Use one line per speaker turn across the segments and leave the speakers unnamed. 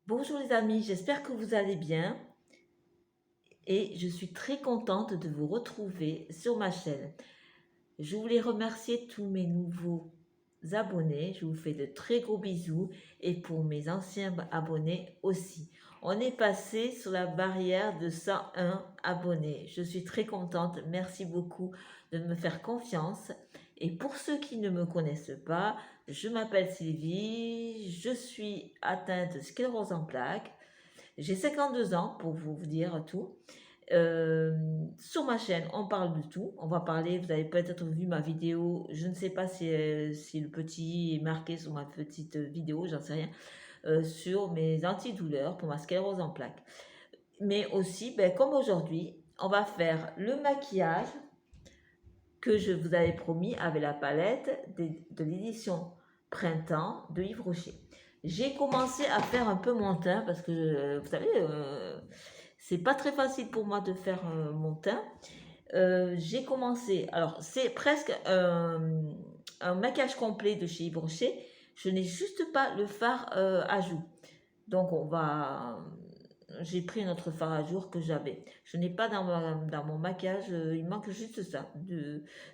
Bonjour les amis, j'espère que vous allez bien et je suis très contente de vous retrouver sur ma chaîne. Je voulais remercier tous mes nouveaux abonnés, je vous fais de très gros bisous et pour mes anciens abonnés aussi. On est passé sur la barrière de 101 abonnés. Je suis très contente, merci beaucoup de me faire confiance. Et pour ceux qui ne me connaissent pas, je m'appelle Sylvie, je suis atteinte de sclérose en plaques. J'ai 52 ans pour vous dire tout. Sur ma chaîne, on parle de tout. On va parler, vous avez peut-être vu ma vidéo, je ne sais pas si le petit est marqué sur ma petite vidéo, j'en sais rien, sur mes antidouleurs pour ma sclérose en plaques. Mais aussi, ben, comme aujourd'hui, on va faire le maquillage que je vous avais promis avec la palette de l'édition Printemps de Yves Rocher. J'ai commencé à faire un peu mon teint parce que, vous savez, c'est pas très facile pour moi de faire mon teint. J'ai commencé, alors c'est presque un maquillage complet de chez Yves Rocher. Je n'ai juste pas le fard à joues. Donc j'ai pris notre fard à jour que j'avais. Je n'ai pas dans mon maquillage, il manque juste ça,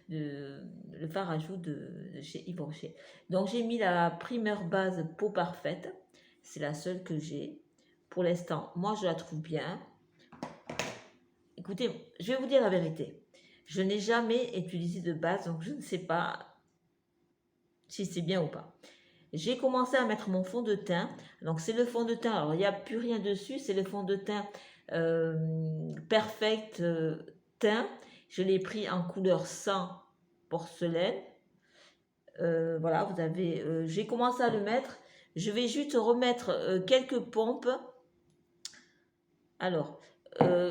le fard à joues de chez Yves Rocher. Donc j'ai mis la primeur base Peau Parfaite. C'est la seule que j'ai. Pour l'instant, moi je la trouve bien. Écoutez, je vais vous dire la vérité. Je n'ai jamais utilisé de base, donc je ne sais pas si c'est bien ou pas. J'ai commencé à mettre mon fond de teint. Donc c'est le fond de teint, alors il n'y a plus rien dessus, c'est le fond de teint Perfect Teint. Je l'ai pris en couleur 100 porcelaine. Voilà, vous avez, j'ai commencé à le mettre. Je vais juste remettre quelques pompes. Alors,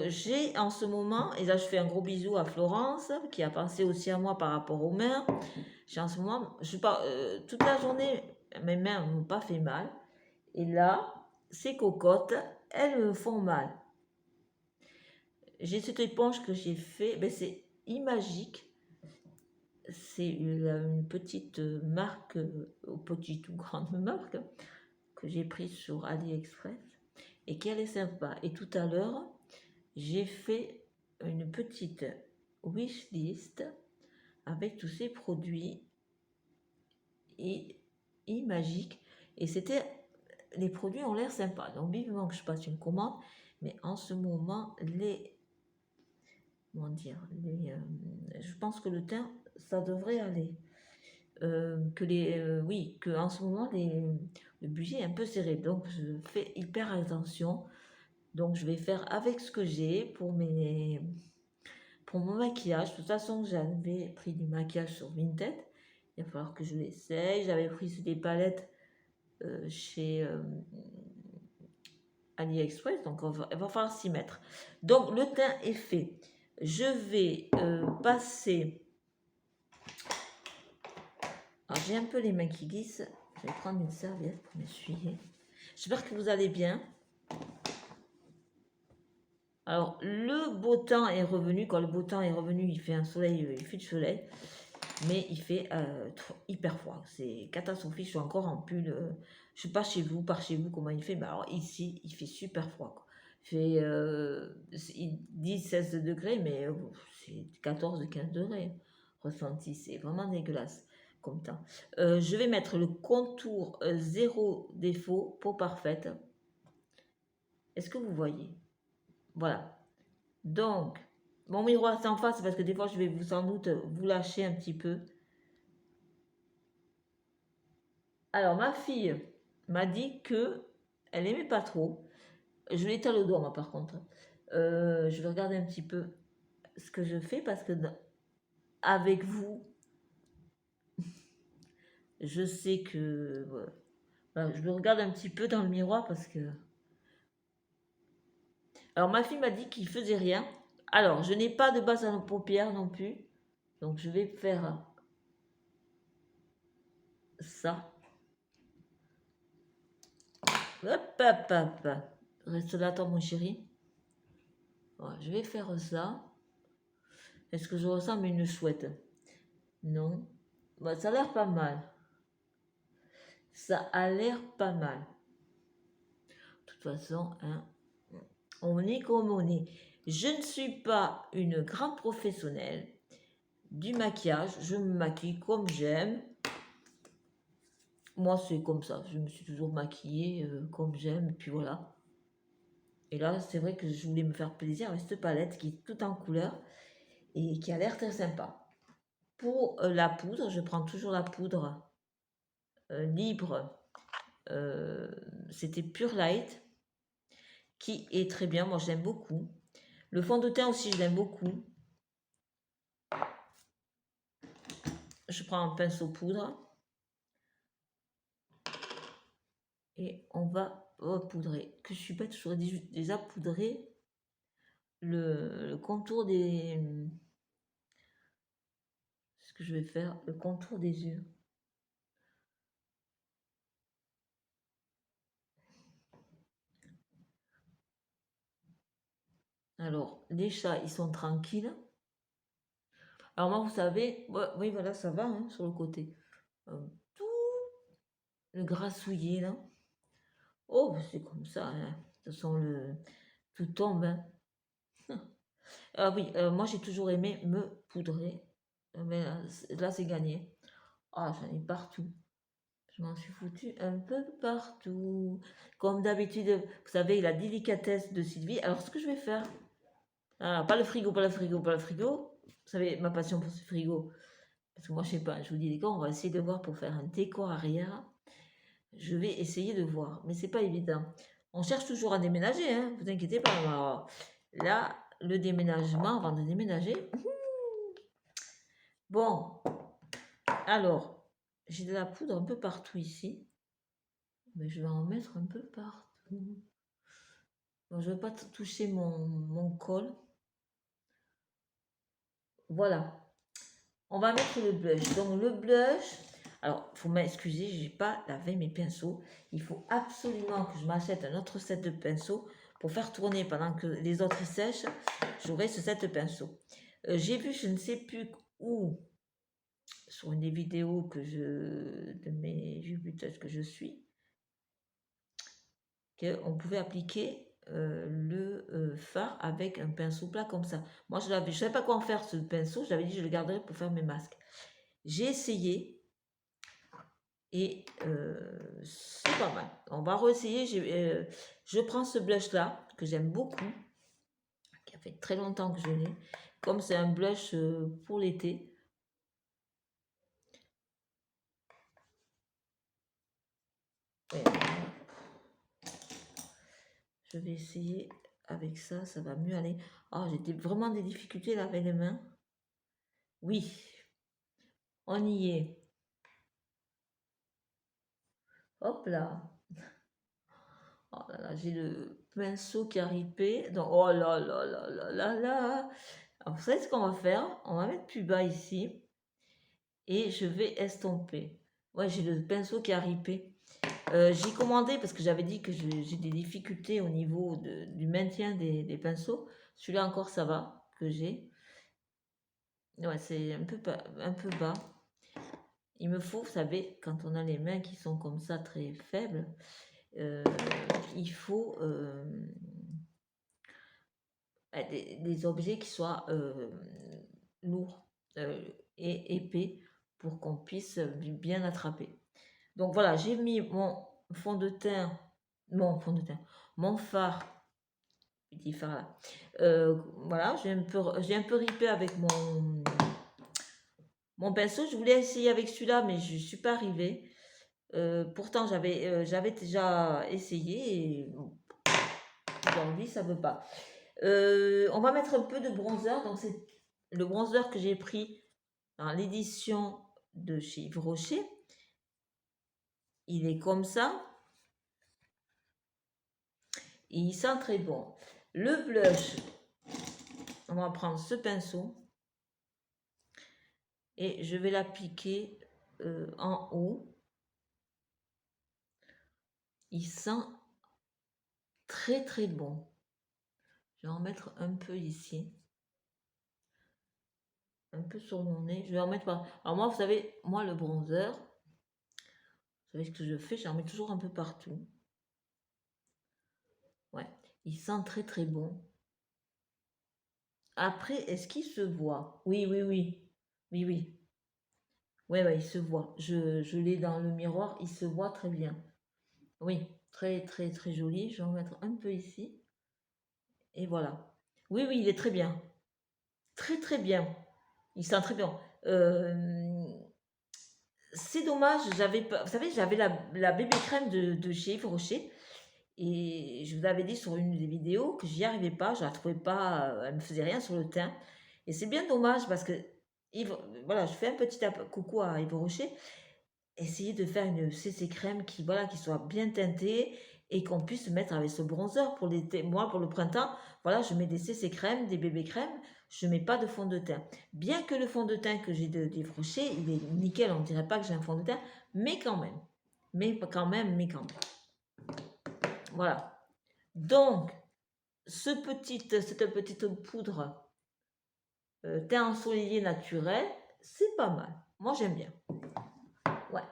j'ai en ce moment, et là je fais un gros bisou à Florence, qui a pensé aussi à moi par rapport aux mains. J'ai en ce moment, toute la journée, mes mains ne m'ont pas fait mal. Et là, ces cocottes, elles me font mal. J'ai cette éponge que j'ai fait, ben c'est Imagique. C'est une petite marque, petite ou grande marque, que j'ai prise sur AliExpress et qui est sympa. Et tout à l'heure, j'ai fait une petite wishlist avec tous ces produits et Imagique. Et les produits ont l'air sympas. Donc vivement que je passe une commande. Mais en ce moment, comment dire, je pense que le teint, ça devrait aller. Oui, que en ce moment, le budget est un peu serré. Donc je fais hyper attention. Donc je vais faire avec ce que j'ai pour mon maquillage. De toute façon, j'avais pris du maquillage sur Vinted. Il va falloir que je l'essaye. J'avais pris des palettes chez AliExpress, donc il va falloir s'y mettre. Donc le teint est fait. Je vais passer. Alors j'ai un peu les mains qui glissent. Je vais prendre une serviette pour m'essuyer. J'espère que vous allez bien. Alors le beau temps est revenu. Quand le beau temps est revenu, il fait un soleil, il fait du soleil. Mais il fait hyper froid. C'est catastrophique. Je suis encore en pull. Je ne sais pas chez vous, par chez vous, comment il fait. Mais alors ici, il fait super froid, quoi. Il fait 10-16 degrés, mais c'est 14-15 degrés ressenti. C'est vraiment dégueulasse comme temps. Je vais mettre le contour zéro défaut, peau parfaite. Est-ce que vous voyez? Voilà. Donc, mon miroir c'est en face parce que des fois, je vais sans doute vous lâcher un petit peu. Alors, ma fille m'a dit que elle aimait pas trop. Je lui étale le doigt, moi, par contre. Je vais regarder un petit peu ce que je fais parce que avec vous, je sais que voilà, je me regarde un petit peu dans le miroir parce que. Alors, ma fille m'a dit qu'il faisait rien. Alors, je n'ai pas de base à nos paupières non plus. Donc, je vais faire ça. Hop, hop, hop. Reste là, attends, mon chéri. Voilà, je vais faire ça. Est-ce que je ressemble à une chouette? Non. Bah, ça a l'air pas mal. Ça a l'air pas mal. toute façon, hein, on est comme on est. Je ne suis pas une grande professionnelle du maquillage. Je me maquille comme j'aime. Moi, c'est comme ça. Je me suis toujours maquillée comme j'aime. Et puis voilà. Et là, c'est vrai que je voulais me faire plaisir avec cette palette qui est toute en couleur et qui a l'air très sympa. Pour la poudre, je prends toujours la poudre libre. C'était Pure Light qui est très bien. Moi, j'aime beaucoup. Le fond de teint aussi, je l'aime beaucoup. Je prends un pinceau poudre et on va poudrer. Que je suis bête, j'aurais déjà poudré le contour des... Ce que je vais faire, le contour des yeux. Alors, les chats, ils sont tranquilles. Alors moi, vous savez, oui, voilà, ça va, hein, sur le côté. Tout le grassouillet, là. Oh, c'est comme ça, hein. De toute façon, tout tombe, hein. Ah oui, moi, j'ai toujours aimé me poudrer. Mais là, c'est gagné. Ah, j'en ai partout. Je m'en suis foutu un peu partout. Comme d'habitude, vous savez, la délicatesse de Sylvie. Alors, ce que je vais faire... Ah, pas le frigo, pas le frigo, pas le frigo. Vous savez, ma passion pour ce frigo. Parce que moi, je sais pas, je vous dis les gars, on va essayer de voir pour faire un décor arrière. Je vais essayer de voir, mais c'est pas évident. On cherche toujours à déménager, hein, vous inquiétez pas. Alors, là, le déménagement, avant de déménager. Bon, alors, j'ai de la poudre un peu partout ici. Mais je vais en mettre un peu partout. Bon, je ne vais pas toucher mon col. Voilà. On va mettre le blush. Donc le blush, alors il faut m'excuser, je n'ai pas lavé mes pinceaux. Il faut absolument que je m'achète un autre set de pinceaux pour faire tourner pendant que les autres sèchent. J'aurai ce set de pinceaux. J'ai vu, je ne sais plus où, sur une des vidéos de mes jubuteuse que je suis, qu'on pouvait appliquer le fard avec un pinceau plat comme ça. Moi, je ne savais pas quoi en faire ce pinceau. Je l'avais dit, je le garderai pour faire mes masques. J'ai essayé et c'est pas mal. On va réessayer. Je prends ce blush-là que j'aime beaucoup, qui a fait très longtemps que je l'ai. Comme c'est un blush pour l'été. Je vais essayer avec ça, ça va mieux aller. Ah, j'ai vraiment des difficultés là avec les mains. Oui, on y est. Hop là. Oh là là, j'ai le pinceau qui a ripé. Donc, oh là là là là là là. Alors, vous savez ce qu'on va faire? On va mettre plus bas ici. Et je vais estomper. Ouais, j'ai le pinceau qui a ripé. J'ai commandé parce que j'avais dit que j'ai des difficultés au niveau du maintien des pinceaux. Celui-là encore, ça va, que j'ai. Ouais, c'est un peu bas. Il me faut, vous savez, quand on a les mains qui sont comme ça, très faibles, il faut des objets qui soient lourds et épais pour qu'on puisse bien attraper. Donc voilà, j'ai mis mon fond de teint, mon phare, petit phare là. Voilà, j'ai un peu ripé avec mon pinceau. Je voulais essayer avec celui-là, mais je ne suis pas arrivée. Pourtant, j'avais déjà essayé et aujourd'hui, ça ne veut pas. On va mettre un peu de bronzer. Donc, c'est le bronzer que j'ai pris dans l'édition de chez Yves Rocher. Il est comme ça. Et il sent très bon. Le blush, on va prendre ce pinceau et je vais l'appliquer en haut. Il sent très très bon. Je vais en mettre un peu ici. Un peu sur mon nez. Je vais en mettre par... Alors moi, vous savez, moi le bronzer, vous savez ce que je fais? J'en mets toujours un peu partout. Ouais, il sent très très bon. Après, est-ce qu'il se voit? Oui, oui, oui. Oui, oui. Ouais, ouais, il se voit. Je l'ai dans le miroir, il se voit très bien. Oui, très très très joli. Je vais en mettre un peu ici. Et voilà. Oui, oui, il est très bien. Très très bien. Il sent très bien. C'est dommage, j'avais pas, vous savez, j'avais la bébé crème de chez Yves Rocher. Et je vous avais dit sur une des vidéos que j'y arrivais pas, je la trouvais pas, elle me faisait rien sur le teint. Et c'est bien dommage parce que Yves, voilà, je fais un petit coucou à Yves Rocher. Essayez de faire une CC crème qui, voilà, qui soit bien teintée et qu'on puisse se mettre avec ce bronzer pour l'été. Moi, pour le printemps, voilà, je mets des CC crème, des bébés crèmes, je mets pas de fond de teint. Bien que le fond de teint que j'ai d'Yves Rocher, il est nickel, on dirait pas que j'ai un fond de teint, mais quand même. Mais quand même, mais quand même. Voilà. Donc, cette petite poudre teint ensoleillé naturel, c'est pas mal. Moi, j'aime bien. Ouais.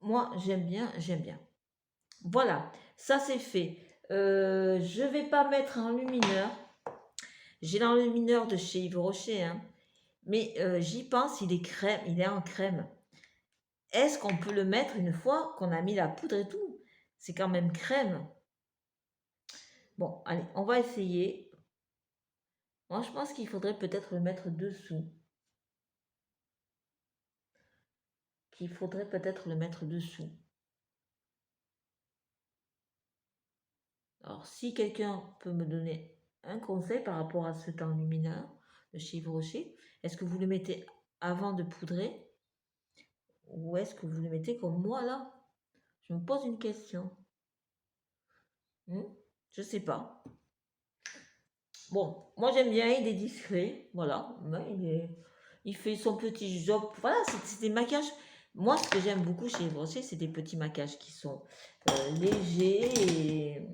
Moi, j'aime bien, j'aime bien. Voilà, ça c'est fait. Je vais pas mettre un lumineur. J'ai l'enlumineur de chez Yves Rocher, hein, mais j'y pense, il est crème, il est en crème. Est-ce qu'on peut le mettre une fois qu'on a mis la poudre et tout? C'est quand même crème. Bon, allez, on va essayer. Moi, je pense qu'il faudrait peut-être le mettre dessous. Qu'il faudrait peut-être le mettre dessous. Alors, si quelqu'un peut me donner un conseil par rapport à cet enlumineur de chez Yves Rocher, est-ce que vous le mettez avant de poudrer ou est-ce que vous le mettez comme moi là? Je me pose une question. Hmm, je sais pas. Bon, moi j'aime bien, il est discret, voilà. Il fait son petit job. Voilà, c'est des maquillages. Moi, ce que j'aime beaucoup chez Yves Rocher, c'est des petits maquillages qui sont légers et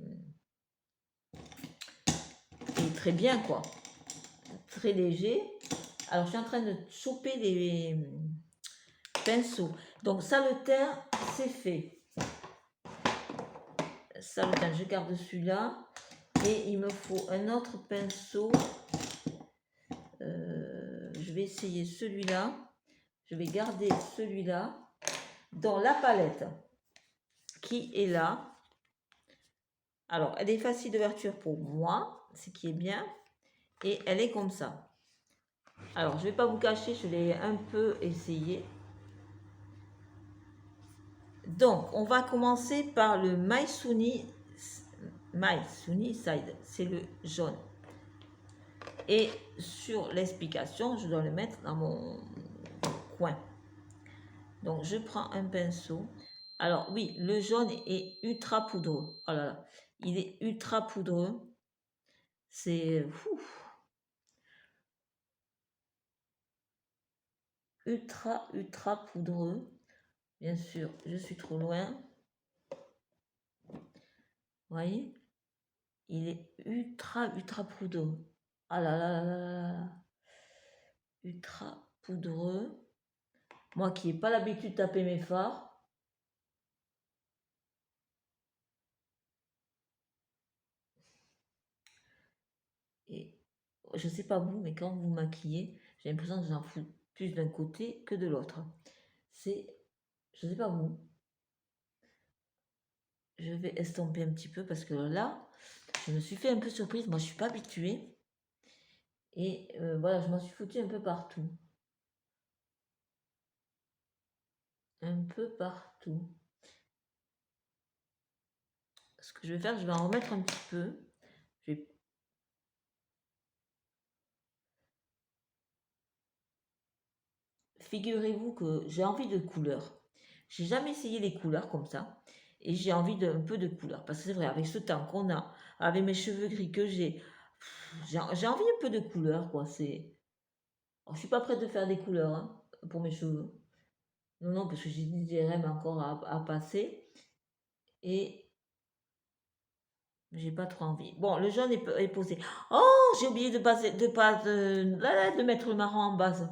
très bien, quoi. Très léger. Alors, je suis en train de choper les pinceaux. Donc, ça, le teint, c'est fait. Ça, le teint, je garde celui-là. Et il me faut un autre pinceau. Je vais essayer celui-là. Je vais garder celui-là dans la palette qui est là. Alors, elle est facile d'ouverture pour moi, ce qui est bien. Et elle est comme ça. Alors, je ne vais pas vous cacher, je l'ai un peu essayé. Donc, on va commencer par le My Sunny Side. C'est le jaune. Et sur l'explication, je dois le mettre dans mon coin. Donc, je prends un pinceau. Alors, oui, le jaune est ultra poudreux. Oh là là, il est ultra poudreux. C'est ultra, ultra poudreux. Bien sûr, je suis trop loin. Vous voyez? Il est ultra, ultra poudreux. Ah là là là là là là. Ultra poudreux. Moi qui n'ai pas l'habitude de taper mes fards. Et je sais pas vous, mais quand vous maquillez, j'ai l'impression que j'en fous plus d'un côté que de l'autre. C'est, je sais pas vous. Je vais estomper un petit peu parce que là, je me suis fait un peu surprise. Moi, je suis pas habituée. Et voilà, je m'en suis foutue un peu partout. Un peu partout. Ce que je vais faire, je vais en remettre un petit peu. Je vais... Figurez-vous que j'ai envie de couleurs. J'ai jamais essayé les couleurs comme ça. Et j'ai envie d'un peu de couleurs. Parce que c'est vrai, avec ce temps qu'on a, avec mes cheveux gris que j'ai envie un peu de couleurs, quoi. C'est... Alors, je suis pas prête de faire des couleurs hein, pour mes cheveux. Non, non, parce que j'ai des rèmes encore à passer. Et j'ai pas trop envie. Bon, le jaune est posé. Oh, j'ai oublié de mettre le marron en base.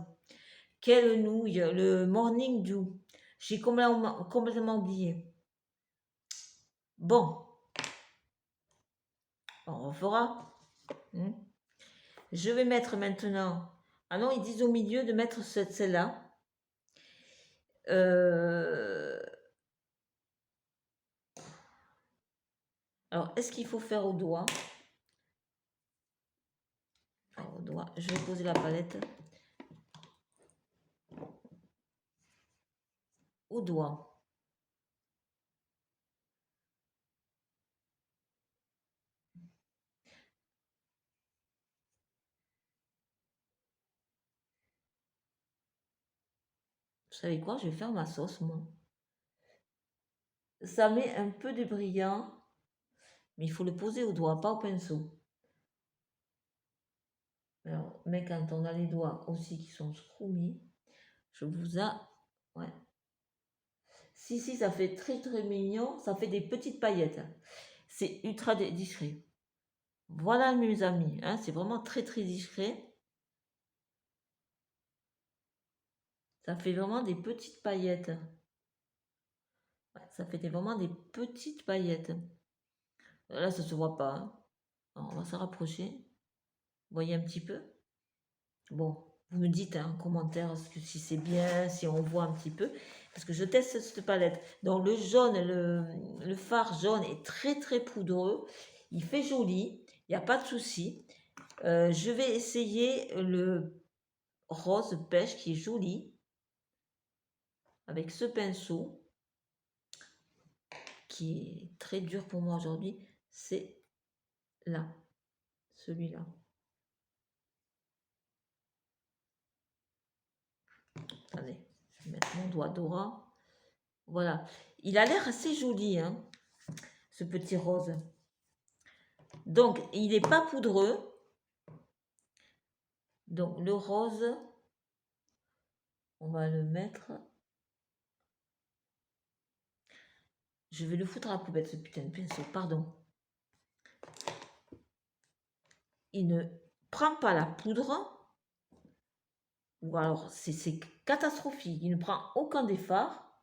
Quelle nouille, le Morning Dew. J'ai complètement oublié. Bon, On refera. Hmm. Je vais mettre maintenant... Ah non, ils disent au milieu de mettre celle-là. Alors, est-ce qu'il faut faire au doigt? Alors, au doigt, je vais poser la palette. Au doigt. Vous savez quoi? Je vais faire ma sauce, moi. Ça met un peu de brillant, mais il faut le poser au doigt, pas au pinceau. Alors, mais quand on a les doigts aussi qui sont scroumis, je vous a... Ouais. Si, ça fait très très mignon. Ça fait des petites paillettes. C'est ultra discret. Voilà, mes amis. Hein, c'est vraiment très très discret. Ça fait vraiment des petites paillettes. Ouais, ça fait vraiment des petites paillettes. Là, ça se voit pas. Hein. Alors, on va se rapprocher. Vous voyez un petit peu? Bon, vous me dites hein, en commentaire si c'est bien, si on voit un petit peu. Parce que je teste cette palette. Donc le jaune, le fard jaune est très très poudreux. Il fait joli. Il n'y a pas de souci. Je vais essayer le rose pêche qui est joli. Avec ce pinceau. Qui est très dur pour moi aujourd'hui. C'est là. Celui-là. Attendez. Je vais mettre mon doigt Dora. Voilà. Il a l'air assez joli, hein, ce petit rose. Donc, il n'est pas poudreux. Donc, le rose, on va le mettre. Je vais le foutre à la poubelle, ce putain de pinceau. Pardon. Il ne prend pas la poudre. Ou alors, c'est catastrophique. Il ne prend aucun des fards.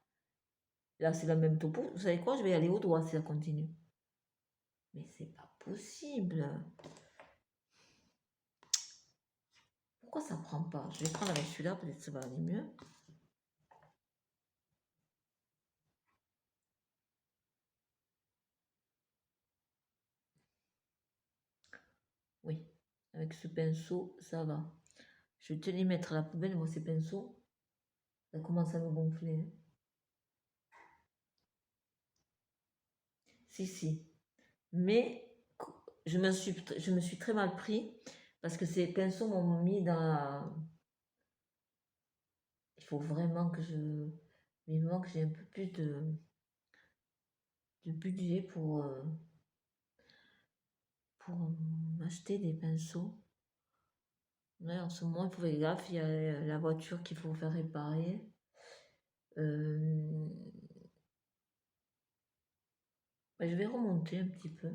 Là, c'est la même topo. Vous savez quoi? Je vais aller au doigt si ça continue. Mais c'est pas possible. Pourquoi ça prend pas? Je vais prendre avec celui-là, peut-être ça va aller mieux. Oui, avec ce pinceau, ça va. Je vais te les mettre à la poubelle, moi, ces pinceaux. Ça commence à me gonfler. Hein. Si. Mais je me suis très mal pris parce que ces pinceaux m'ont mis dans la... Il faut vraiment que vivement que j'ai un peu plus de budget pour m'acheter des pinceaux. Là, en ce moment, il faut faire gaffe, il y a la voiture qu'il faut faire réparer. Je vais remonter un petit peu.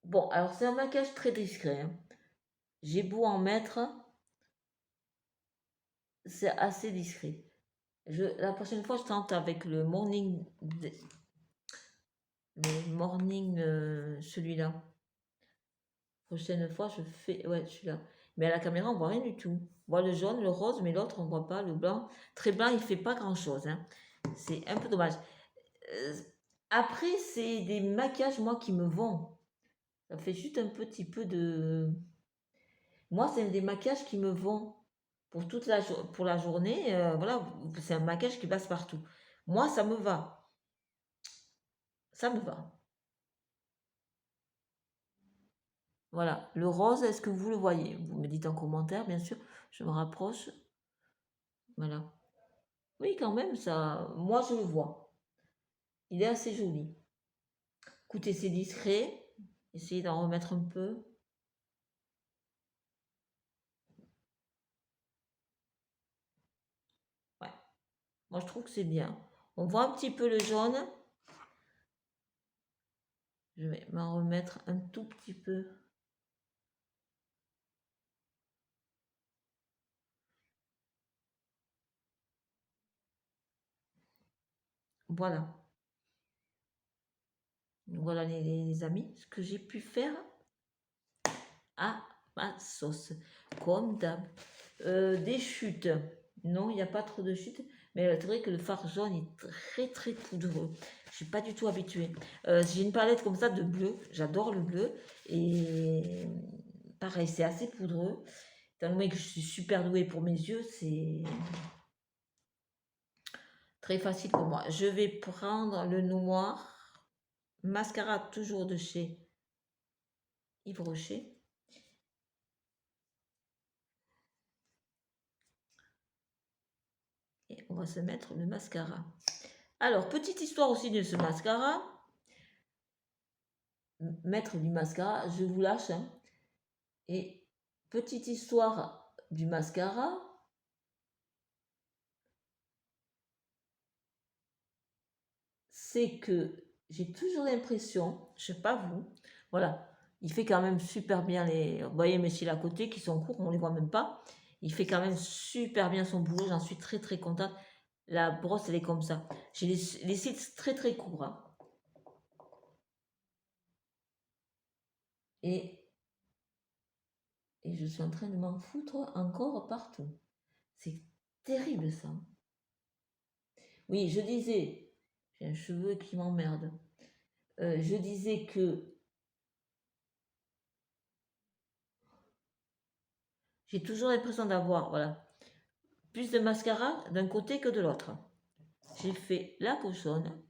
Bon, alors c'est un maquillage très discret. Hein. J'ai beau en mettre, c'est assez discret. La prochaine fois, je tente avec le morning, celui-là. Prochaine fois, je fais, ouais, celui-là. Mais à la caméra, on voit rien du tout. On voit le jaune, le rose, mais l'autre, on voit pas. Le blanc, très blanc, il fait pas grand-chose. Hein. C'est un peu dommage. Euh, Après, c'est des maquillages, moi, qui me vont. Ça fait juste un petit peu de... Moi, c'est des maquillages qui me vont pour pour la journée. Voilà, c'est un maquillage qui passe partout. Moi, ça me va. Ça me va. Voilà. Le rose, est-ce que vous le voyez? Vous me dites en commentaire, bien sûr. Je me rapproche. Voilà. Oui, quand même, ça... Moi, je le vois. Il est assez joli. Écoutez, c'est discret. Essayez d'en remettre un peu. Ouais. Moi, je trouve que c'est bien. On voit un petit peu le jaune. Je vais m'en remettre un tout petit peu. Voilà. Voilà les amis, ce que j'ai pu faire à ma sauce. Comme d'hab. Des chutes. Non, il n'y a pas trop de chutes. Mais c'est vrai que le fard jaune est très très poudreux. Je suis pas du tout habituée. J'ai une palette comme ça de bleu. J'adore le bleu. Et pareil, c'est assez poudreux. Étant donné que je suis super douée pour mes yeux, c'est très facile pour moi. Je vais prendre le noir. Mascara toujours de chez Yves Rocher. Et on va se mettre le mascara. Alors, petite histoire aussi de ce mascara. Mettre du mascara, je vous lâche. Hein. Et petite histoire du mascara. C'est que j'ai toujours l'impression, je sais pas vous, voilà, il fait quand même super bien les. Vous voyez mes cils à côté qui sont courts, on les voit même pas. Il fait quand même super bien son boulot, j'en suis très très contente. La brosse, elle est comme ça. J'ai les cils très très courts. Hein. Et, et je suis en train de m'en foutre encore partout. C'est terrible ça. Oui, je disais, j'ai un cheveu qui m'emmerde. Je disais que j'ai toujours l'impression d'avoir, voilà, plus de mascara d'un côté que de l'autre. J'ai fait la cochonne.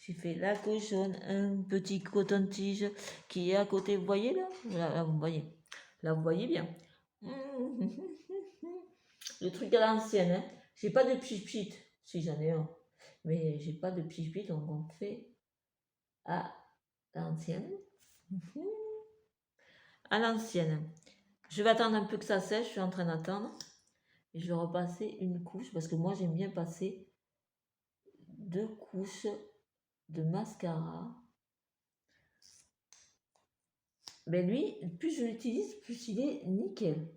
J'ai fait la cochonne, un petit coton-tige qui est à côté. Vous voyez là, là, vous voyez. Là, vous voyez bien. Le truc à l'ancienne. Hein. J'ai pas de pchit. Si j'en ai un. Mais j'ai pas de pchit, donc on fait à l'ancienne. À l'ancienne. Je vais attendre un peu que ça sèche. Je suis en train d'attendre. Et je vais repasser une couche parce que moi j'aime bien passer 2 couches de mascara. Mais lui, plus je l'utilise, plus il est nickel.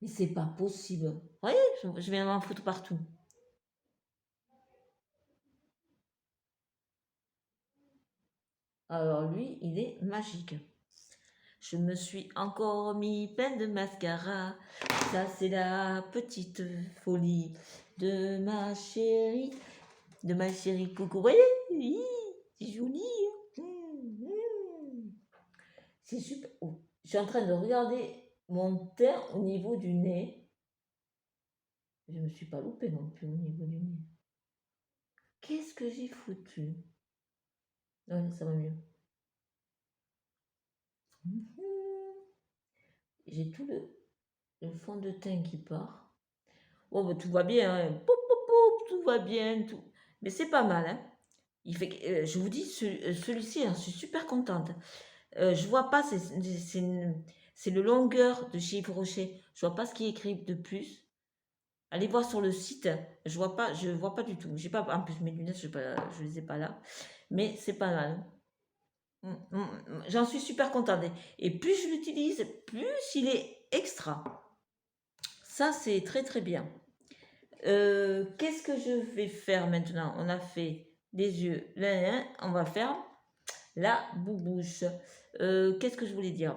Mais c'est pas possible. Vous voyez, je viens m'en foutre partout. Alors lui, il est magique. Je me suis encore mis plein de mascara. Ça, c'est la petite folie de ma chérie. De ma chérie Coco. Vous voyez, c'est joli. C'est super. Oh, je suis en train de regarder mon teint au niveau du nez. Je ne me suis pas loupée non plus au niveau du nez. Qu'est-ce que j'ai foutu? Ouais, ça va mieux. J'ai tout le fond de teint qui part. Bon, bah, tout va bien. Hein. Poup, poup, poup, tout va bien. Tout. Mais c'est pas mal. Hein. Il fait, je vous dis, celui-ci, hein, je suis super contente. Je vois pas, c'est le longueur de chez Yves Rocher. Je vois pas ce qui est écrit de plus. Allez voir sur le site. Je vois pas du tout. J'ai pas, en plus mes lunettes, je les ai pas là. Mais c'est pas mal. J'en suis super contente. Et plus je l'utilise, plus il est extra. Ça, c'est très très bien. Qu'est-ce que je vais faire maintenant? On a fait les yeux, là, on va faire la boubouche. Qu'est-ce que je voulais dire?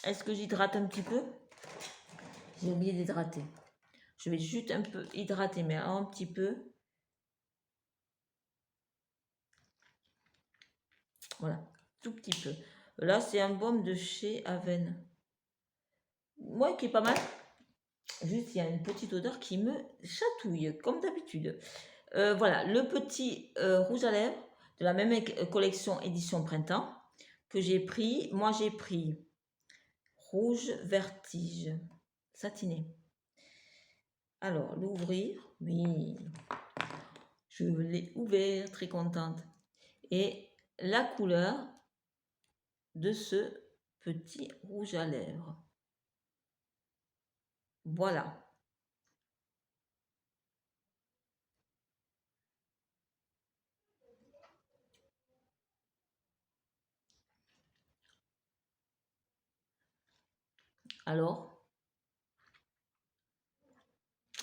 Est-ce que j'hydrate un petit peu? J'ai oublié d'hydrater. Je vais juste un peu hydrater, mais un petit peu. Voilà, tout petit peu. Là, c'est un baume de chez Aven. Moi, qui est pas mal. Juste, il y a une petite odeur qui me chatouille, comme d'habitude. Voilà, le petit rouge à lèvres de la même collection édition printemps que j'ai pris. Moi, j'ai pris rouge vertige satiné. Alors, l'ouvrir, oui, je l'ai ouvert, très contente. Et la couleur de ce petit rouge à lèvres. Voilà. Alors,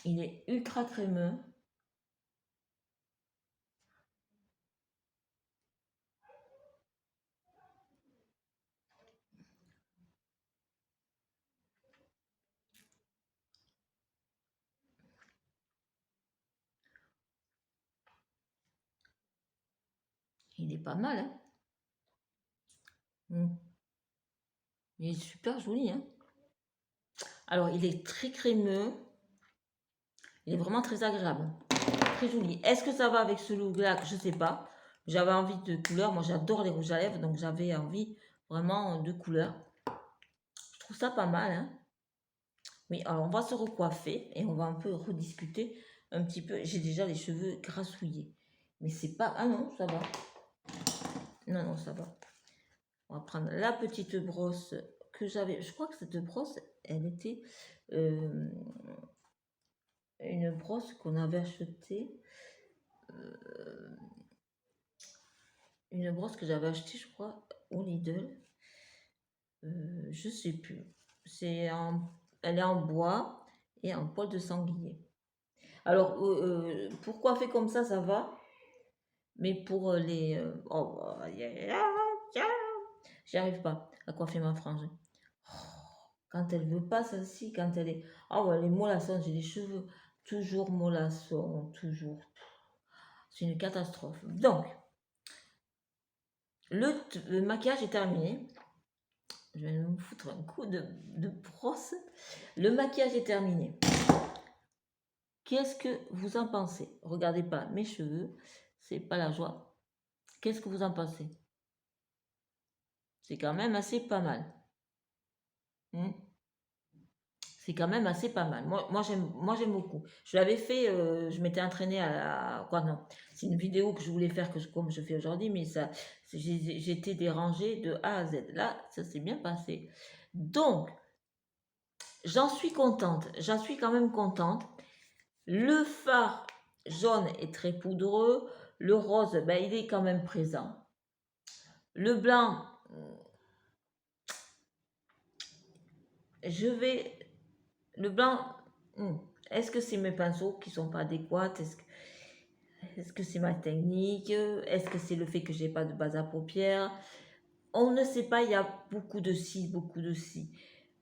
il est ultra crémeux. Il est pas mal, hein. Il est super joli, hein. Alors, il est très crémeux. Il est vraiment très agréable. Très joli. Est-ce que ça va avec ce look-là? Je sais pas. J'avais envie de couleur. Moi, j'adore les rouges à lèvres. Donc, j'avais envie vraiment de couleur. Je trouve ça pas mal, hein. Oui, alors on va se recoiffer et on va un peu rediscuter un petit peu. J'ai déjà les cheveux grassouillés. Mais c'est pas... Ah non, ça va. Non, non, ça va. On va prendre la petite brosse que j'avais. Je crois que cette brosse, elle était une brosse qu'on avait achetée. Une brosse que j'avais achetée, je crois, au Lidl. Je sais plus. Elle est en bois et en poil de sanglier. Alors, pourquoi fait comme ça va. Mais pour les... oh, j'y arrive pas à coiffer ma frange. Oh, quand elle veut pas, celle-ci, quand elle est... Ah ouais, les mollassons, j'ai les cheveux toujours mollassons, toujours. C'est une catastrophe. Donc, le maquillage est terminé. Je vais me foutre un coup de brosse. Le maquillage est terminé. Qu'est-ce que vous en pensez? Regardez pas mes cheveux, c'est pas la joie. Qu'est-ce que vous en pensez? C'est quand même assez pas mal. C'est quand même assez pas mal. Moi j'aime beaucoup. Je l'avais fait, je m'étais entraînée quoi non, c'est une vidéo que je voulais faire comme je fais aujourd'hui, mais ça, j'étais dérangée de A à Z. Là, ça s'est bien passé. Donc, j'en suis contente. J'en suis quand même contente. Le fard jaune est très poudreux. Le rose, ben, il est quand même présent. Le blanc, je vais... Le blanc, est-ce que c'est mes pinceaux qui sont pas adéquats? Est-ce que c'est ma technique? Est-ce que c'est le fait que j'ai pas de base à paupières? On ne sait pas, il y a beaucoup de si, beaucoup de si.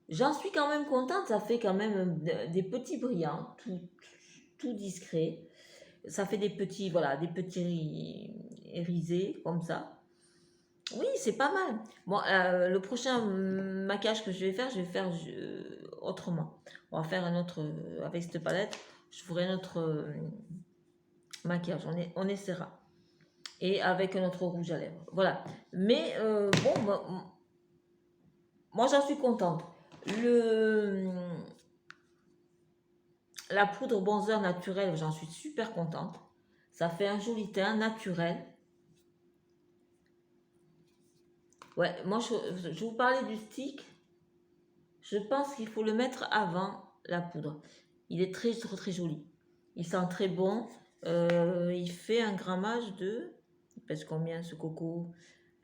J'en suis quand même contente, ça fait quand même des petits brillants, tout discret. Ça fait des petits, voilà, des petits irisés comme ça. Oui, c'est pas mal. Bon, le prochain maquillage que je vais faire autrement. On va faire un autre, avec cette palette, je ferai un autre maquillage, on essaiera. Et avec un autre rouge à lèvres. Voilà. Mais bon, moi j'en suis contente. La poudre bronzer naturelle, j'en suis super contente. Ça fait un joli teint naturel. Ouais, moi je vous parlais du stick. Je pense qu'il faut le mettre avant la poudre. Il est très très, très joli. Il sent très bon. Il fait un grammage de... Il pèse combien ce coco?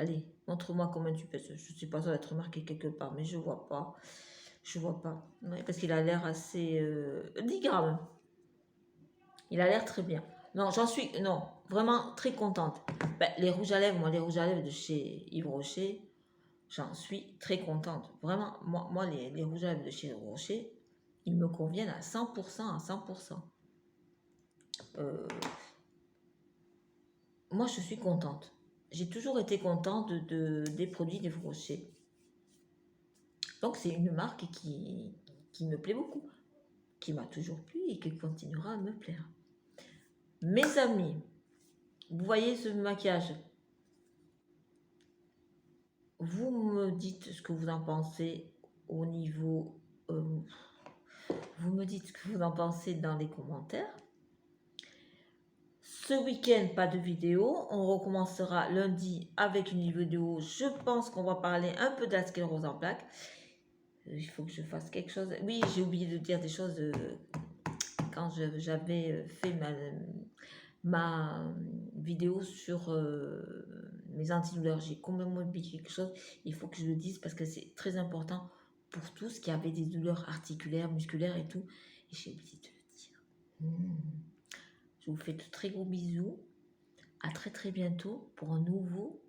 Allez, montre-moi combien tu pèses. Je ne sais pas, ça doit être marqué quelque part, mais je vois pas. Je vois pas. Ouais, parce qu'il a l'air assez... 10 grammes. Il a l'air très bien. Non, j'en suis... Non, vraiment très contente. Ben, les rouges à lèvres, moi, les rouges à lèvres de chez Yves Rocher, j'en suis très contente. Vraiment, moi les rouges à lèvres de chez Yves Rocher, ils me conviennent à 100%, à 100%. Moi, je suis contente. J'ai toujours été contente des produits d'Yves Rocher. Donc, c'est une marque qui me plaît beaucoup, qui m'a toujours plu et qui continuera à me plaire. Mes amis, vous voyez ce maquillage? Vous me dites ce que vous en pensez au niveau... vous me dites ce que vous en pensez dans les commentaires. Ce week-end, pas de vidéo. On recommencera lundi avec une vidéo. Je pense qu'on va parler un peu de la sclérose en plaques. Il faut que je fasse quelque chose. Oui, j'ai oublié de dire des choses quand j'avais fait ma vidéo sur mes antidouleurs. J'ai complètement oublié quelque chose. Il faut que je le dise parce que c'est très important pour tous qui avaient des douleurs articulaires, musculaires et tout. Et j'ai oublié de le dire. Je vous fais de très gros bisous. À très très bientôt pour un nouveau